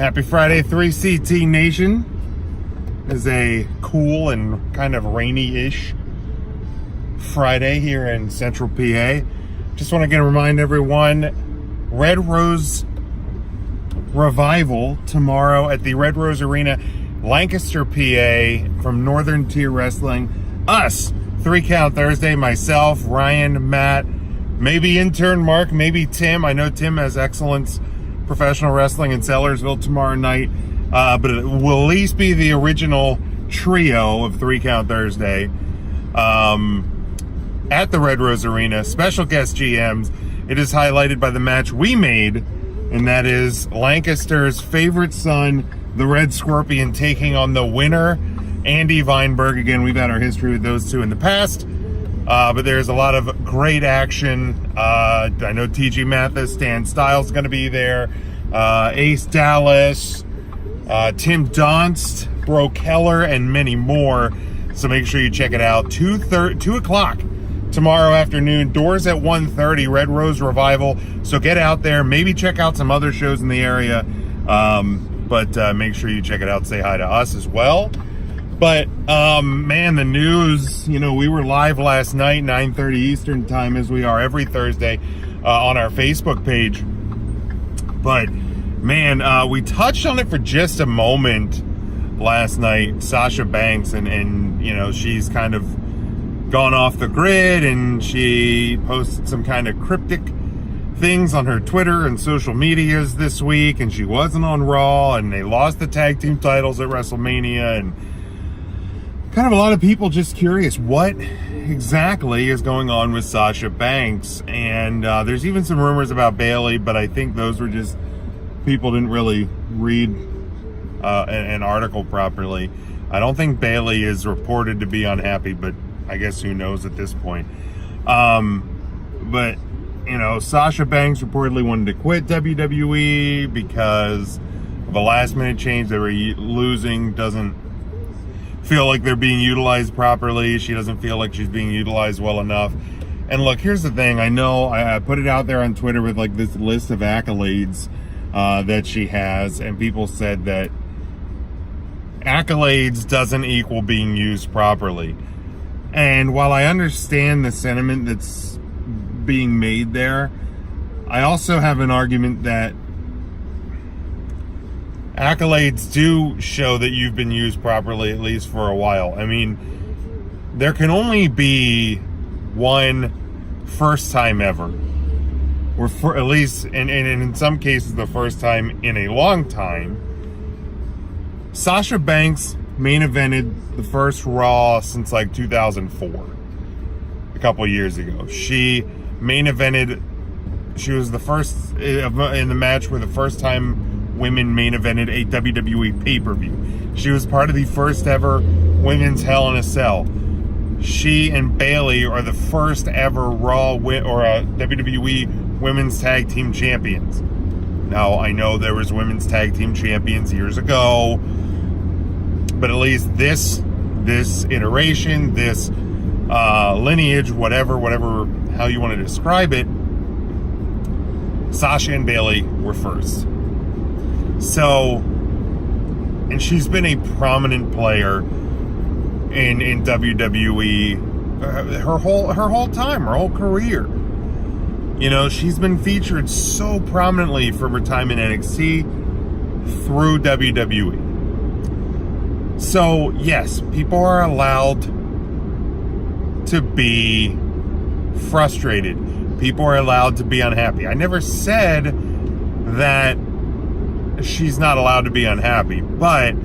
Happy Friday, 3CT Nation. It is a cool and kind of rainy-ish Friday here in Central PA. Just want to remind everyone, Red Rose Revival tomorrow at the Red Rose Arena, Lancaster, PA, from Northern Tier Wrestling. Us, 3 Count Thursday, myself, Ryan, Matt, maybe intern Mark, maybe Tim. I know Tim has Excellence Professional Wrestling in Sellersville tomorrow night, but it will at least be the original trio of 3 Count Thursday at the Red Rose Arena. Special guest GMs. It is highlighted by the match we made, and that is Lancaster's favorite son, the Red Scorpion, taking on the winner, Andy Weinberg. Again, we've had our history with those two in the past, but there's a lot of great action. I know TG Mathis, Stan Styles is going to be there, Ace Dallas, Tim Donst, Bro Keller, and many more. So make sure you check it out. 2 o'clock tomorrow afternoon. Doors at 1:30. Red Rose Revival. So get out there. Maybe check out some other shows in the area. But make sure you check it out. Say hi to us as well. But man, the news. You know, we were live last night, 9:30 Eastern time, as we are every Thursday on our Facebook page. But man, we touched on it for just a moment last night. Sasha Banks, and you know, she's kind of gone off the grid, and she posted some kind of cryptic things on her Twitter and social medias this week, and she wasn't on Raw, and they lost the tag team titles at WrestleMania, and kind of a lot of people just curious what exactly is going on with Sasha Banks. And there's even some rumors about Bayley, but I think those were just people didn't really read an article properly. I don't think Bayley is reported to be unhappy, but I guess who knows at this point. But you know, Sasha Banks reportedly wanted to quit WWE because of a last minute change. They were losing, doesn't feel like they're being utilized properly. She doesn't feel like she's being utilized well enough. And look, here's the thing. I know I put it out there on Twitter with like this list of accolades that she has, and people said that accolades doesn't equal being used properly. And while I understand the sentiment that's being made there, I also have an argument that accolades do show that you've been used properly, at least for a while. I mean, there can only be one first time ever, or for at least, and in some cases the first time in a long time. Sasha Banks main evented the first Raw since like 2004, a couple years ago. She main evented, she was the first in the match where the first time women main evented a WWE pay-per-view. She was part of the first ever women's Hell in a Cell. She and Bayley are the first ever Raw or WWE women's tag team champions. Now, I know there was women's tag team champions years ago, but at least this iteration, this lineage, whatever how you want to describe it, Sasha and Bayley were first. So, and she's been a prominent player in WWE her whole time, her whole career. You know, she's been featured so prominently from her time in NXT through WWE. So, yes, people are allowed to be frustrated. People are allowed to be unhappy. I never said that she's not allowed to be unhappy, but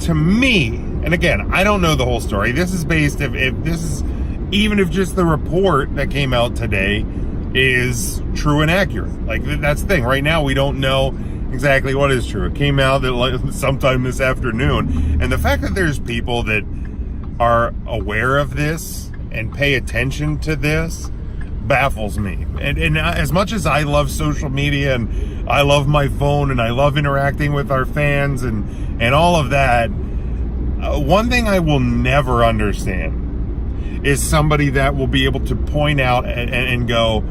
to me, and again, I don't know the whole story. This is based, if this is, even if just the report that came out today is true and accurate. Like, that's the thing. Right now, we don't know exactly what is true. It came out that sometime this afternoon, and the fact that there's people that are aware of this and pay attention to this baffles me. And as much as I love social media, and I love my phone, and I love interacting with our fans and all of that, one thing I will never understand is somebody that will be able to point out and go,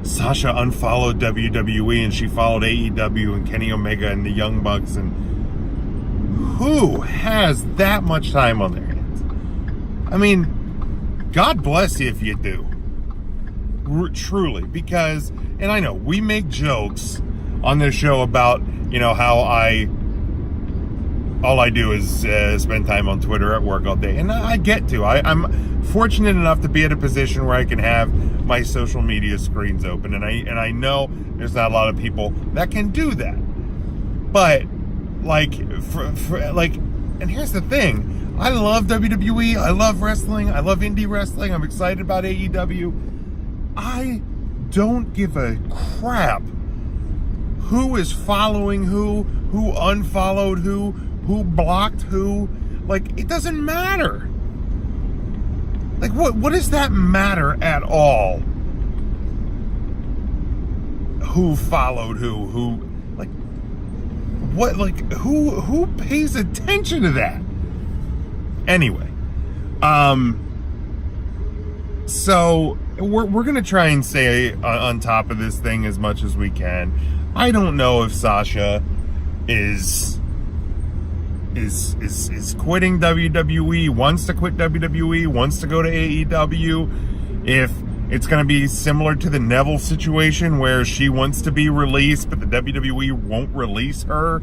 Sasha unfollowed WWE and she followed AEW and Kenny Omega and the Young Bucks, and who has that much time on their hands? I mean, God bless you if you do. Truly, because, and I know we make jokes on this show about, how all I do is spend time on Twitter at work all day, and I get to. I'm fortunate enough to be at a position where I can have my social media screens open, and I know there's not a lot of people that can do that. But and here's the thing: I love WWE, I love wrestling, I love indie wrestling. I'm excited about AEW. I don't give a crap who is following who unfollowed who blocked who. It doesn't matter. What does that matter at all? Who followed who who pays attention to that? Anyway, so we're gonna try and stay on top of this thing as much as we can. I don't know if Sasha is quitting WWE, wants to quit WWE, wants to go to AEW. If it's going to be similar to the Neville situation where she wants to be released, but the WWE won't release her.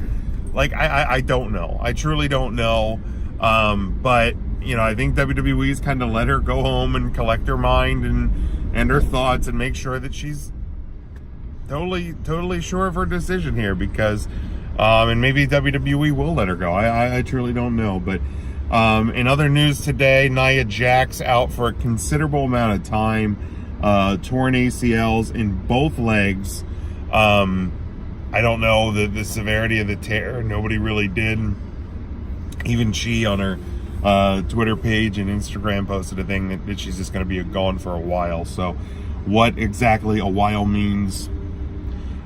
I don't know. I truly don't know. But I think WWE's kind of let her go home and collect her mind and her thoughts and make sure that she's totally sure of her decision here, because and maybe WWE will let her go. I truly don't know. But in other news today, Nia Jax out for a considerable amount of time, torn ACLs in both legs. I don't know the severity of the tear. Nobody really did. Even she on her Twitter page and Instagram posted a thing that she's just going to be gone for a while. So what exactly a while means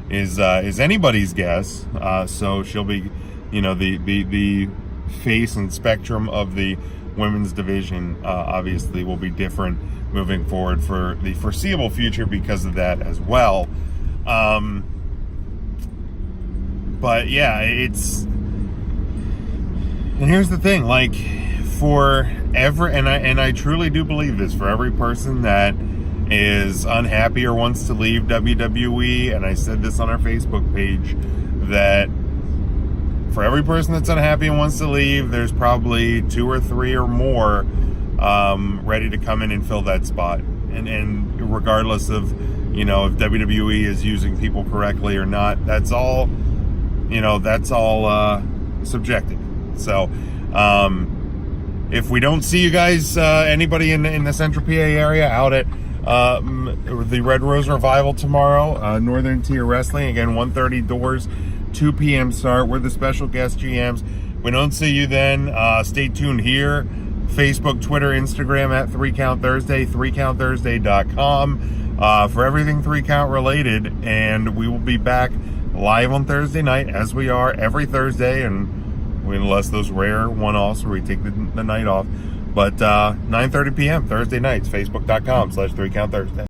is anybody's guess. So she'll be, the face and spectrum of the women's division obviously will be different moving forward for the foreseeable future because of that as well. But yeah, and here's the thing, I truly do believe this, for every person that is unhappy or wants to leave WWE, and I said this on our Facebook page, that for every person that's unhappy and wants to leave, there's probably 2 or 3 or more ready to come in and fill that spot. And regardless of, if WWE is using people correctly or not, that's all subjective. So, if we don't see you guys, anybody in the Central PA area out at the Red Rose Revival tomorrow, Northern Tier Wrestling, again, 1:30 doors, 2 p.m. start. We're the special guest GMs. We don't see you then. Stay tuned here. Facebook, Twitter, Instagram at 3 Count Thursday, 3countthursday.com for everything 3 Count related. And we will be back live on Thursday night, as we are every Thursday, and unless those rare one-offs where we take the night off. But 9:30 p.m. Thursday nights, facebook.com/3CountThursday.